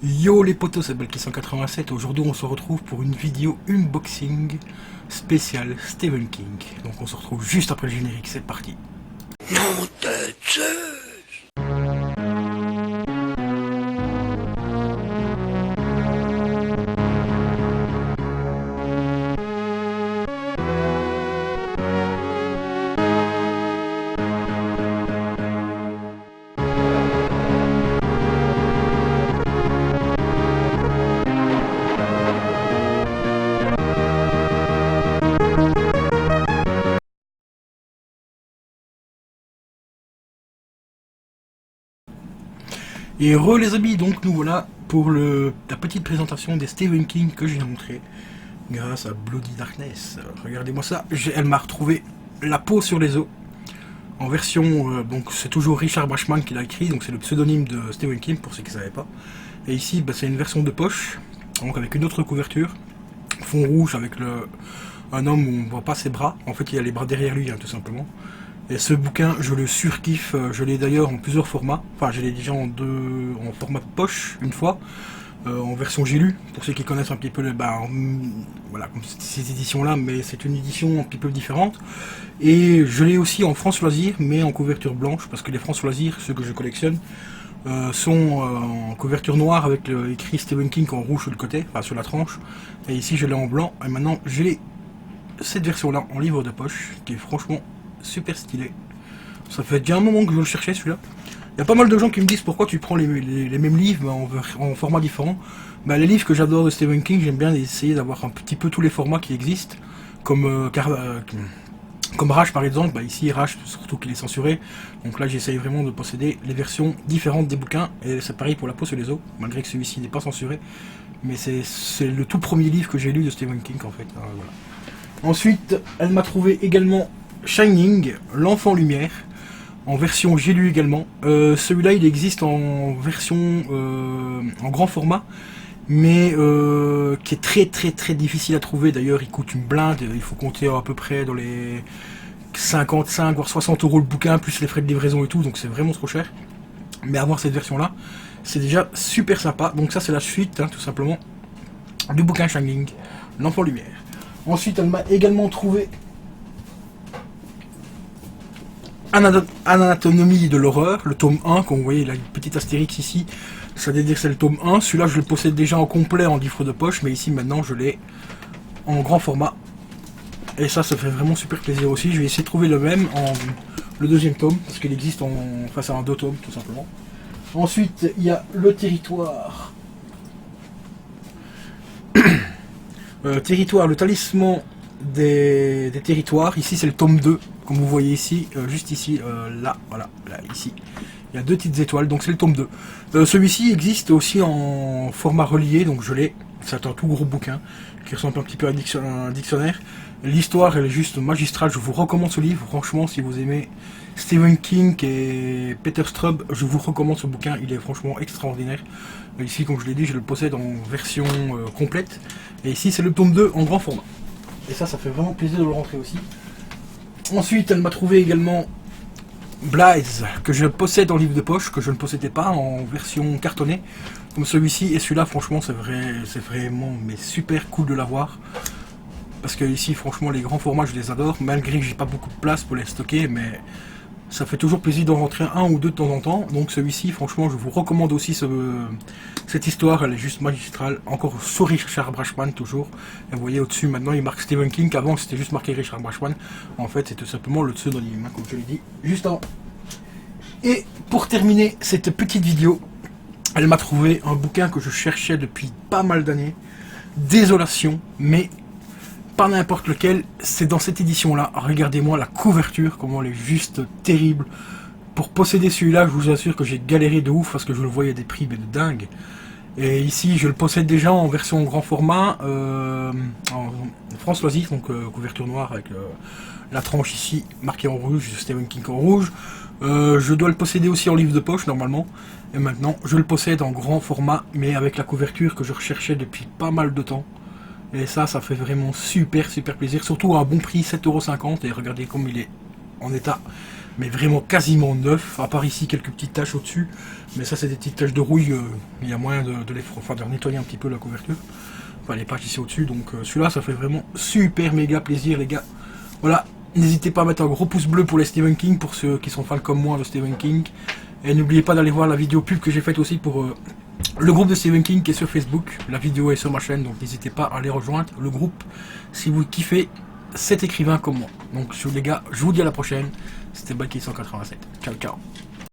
Yo les potos, c'est Belki187. Aujourd'hui on se retrouve pour une vidéo unboxing spéciale Stephen King. Donc on se retrouve juste après le générique, c'est parti. Nom de Zeus. Et les amis, donc nous voilà pour la petite présentation des Stephen King que j'ai montré grâce à Bloody Darkness. Regardez-moi ça, elle m'a retrouvé La peau sur les os en version, donc c'est toujours Richard Bachman qui l'a écrit, donc c'est le pseudonyme de Stephen King pour ceux qui ne savaient pas. Et ici bah, c'est une version de poche, donc avec une autre couverture, fond rouge avec un homme où on ne voit pas ses bras, en fait il y a les bras derrière lui hein, tout simplement. Et ce bouquin, je le surkiffe, je l'ai d'ailleurs en plusieurs formats, enfin je l'ai déjà en format poche une fois, en version j'ai lu, pour ceux qui connaissent un petit peu voilà, comme ces éditions là, mais c'est une édition un petit peu différente. Et je l'ai aussi en France Loisirs, mais en couverture blanche, parce que les France Loisirs, ceux que je collectionne, sont en couverture noire avec écrit Stephen King en rouge sur le côté, enfin sur la tranche, et ici je l'ai en blanc, et maintenant j'ai cette version là en livre de poche, qui est franchement super stylé. Ça fait déjà un moment que je le cherchais celui-là. Il y a pas mal de gens qui me disent pourquoi tu prends les mêmes livres mais en format différent. Bah, les livres que j'adore de Stephen King, j'aime bien essayer d'avoir un petit peu tous les formats qui existent. Comme Rage par exemple, bah, ici Rage surtout qu'il est censuré. Donc là j'essaye vraiment de posséder les versions différentes des bouquins. Et c'est pareil pour La peau sur les os, malgré que celui-ci n'est pas censuré. Mais c'est le tout premier livre que j'ai lu de Stephen King en fait. Alors, voilà. Ensuite, elle m'a trouvé également Shining, l'enfant lumière, en version j'ai lu également. Celui-là il existe en version en grand format, mais qui est très difficile à trouver. D'ailleurs il coûte une blinde, il faut compter à peu près dans les 55 voire 60 euros le bouquin, plus les frais de livraison et tout, donc c'est vraiment trop cher. Mais avoir cette version là, c'est déjà super sympa. Donc ça c'est la suite hein, tout simplement du bouquin Shining, l'enfant lumière. Ensuite elle m'a également trouvé Anatomie de l'horreur, le tome 1, comme vous voyez, il a une petite astérix ici, ça veut dire que c'est le tome 1. Celui-là, je le possède déjà en complet en livre de poche, mais ici, maintenant, je l'ai en grand format. Et ça fait vraiment super plaisir aussi. Je vais essayer de trouver le même en le deuxième tome, parce qu'il existe face à un deux tomes, tout simplement. Ensuite, il y a Le Territoire. Territoire, le talisman des territoires. Ici, c'est le tome 2. Comme vous voyez ici, juste ici, là, voilà, là, ici. Il y a deux petites étoiles, donc c'est le tome 2. Celui-ci existe aussi en format relié, donc je l'ai. C'est un tout gros bouquin qui ressemble un petit peu à un dictionnaire. L'histoire, elle est juste magistrale. Je vous recommande ce livre. Franchement, si vous aimez Stephen King et Peter Straub, je vous recommande ce bouquin. Il est franchement extraordinaire. Ici, comme je l'ai dit, je le possède en version complète. Et ici, c'est le tome 2 en grand format. Et ça fait vraiment plaisir de le rentrer aussi. Ensuite, elle m'a trouvé également Blaze, que je possède en livre de poche, que je ne possédais pas en version cartonnée, comme celui-ci. Et celui-là, franchement, c'est vraiment mais super cool de l'avoir. Parce que ici, franchement, les grands formats, je les adore, malgré que j'ai pas beaucoup de place pour les stocker, mais ça fait toujours plaisir d'en rentrer un ou deux de temps en temps. Donc celui-ci, franchement, je vous recommande aussi cette histoire, elle est juste magistrale. Encore sur Richard Bachman, toujours. Et vous voyez au-dessus, maintenant, il marque Stephen King. Avant, c'était juste marqué Richard Bachman. En fait, c'est tout simplement le pseudonyme, comme je l'ai dit juste avant. Et pour terminer cette petite vidéo, elle m'a trouvé un bouquin que je cherchais depuis pas mal d'années. Désolation, mais pas n'importe lequel, c'est dans cette édition là. Regardez-moi la couverture, comment elle est juste terrible. Pour posséder celui-là, je vous assure que j'ai galéré de ouf parce que je le voyais à des prix mais de dingue. Et ici, je le possède déjà en version grand format, en France Loisirs, donc couverture noire avec la tranche ici marquée en rouge, Stephen King en rouge. Je dois le posséder aussi en livre de poche normalement. Et maintenant, je le possède en grand format, mais avec la couverture que je recherchais depuis pas mal de temps. Et ça fait vraiment super plaisir, surtout à un bon prix, 7,50 €. Et regardez comme il est en état mais vraiment quasiment neuf, à part ici quelques petites taches au-dessus, mais ça c'est des petites taches de rouille, il y a moyen de de nettoyer un petit peu la couverture, enfin les pages ici au-dessus, donc celui-là ça fait vraiment super méga plaisir les gars. Voilà, n'hésitez pas à mettre un gros pouce bleu pour les Stephen King, pour ceux qui sont fans comme moi de Stephen King, et n'oubliez pas d'aller voir la vidéo pub que j'ai faite aussi pour le groupe de Stephen King qui est sur Facebook, la vidéo est sur ma chaîne, donc n'hésitez pas à aller rejoindre le groupe si vous kiffez cet écrivain comme moi. Donc les gars, je vous dis à la prochaine, c'était Balky 187. Ciao ciao.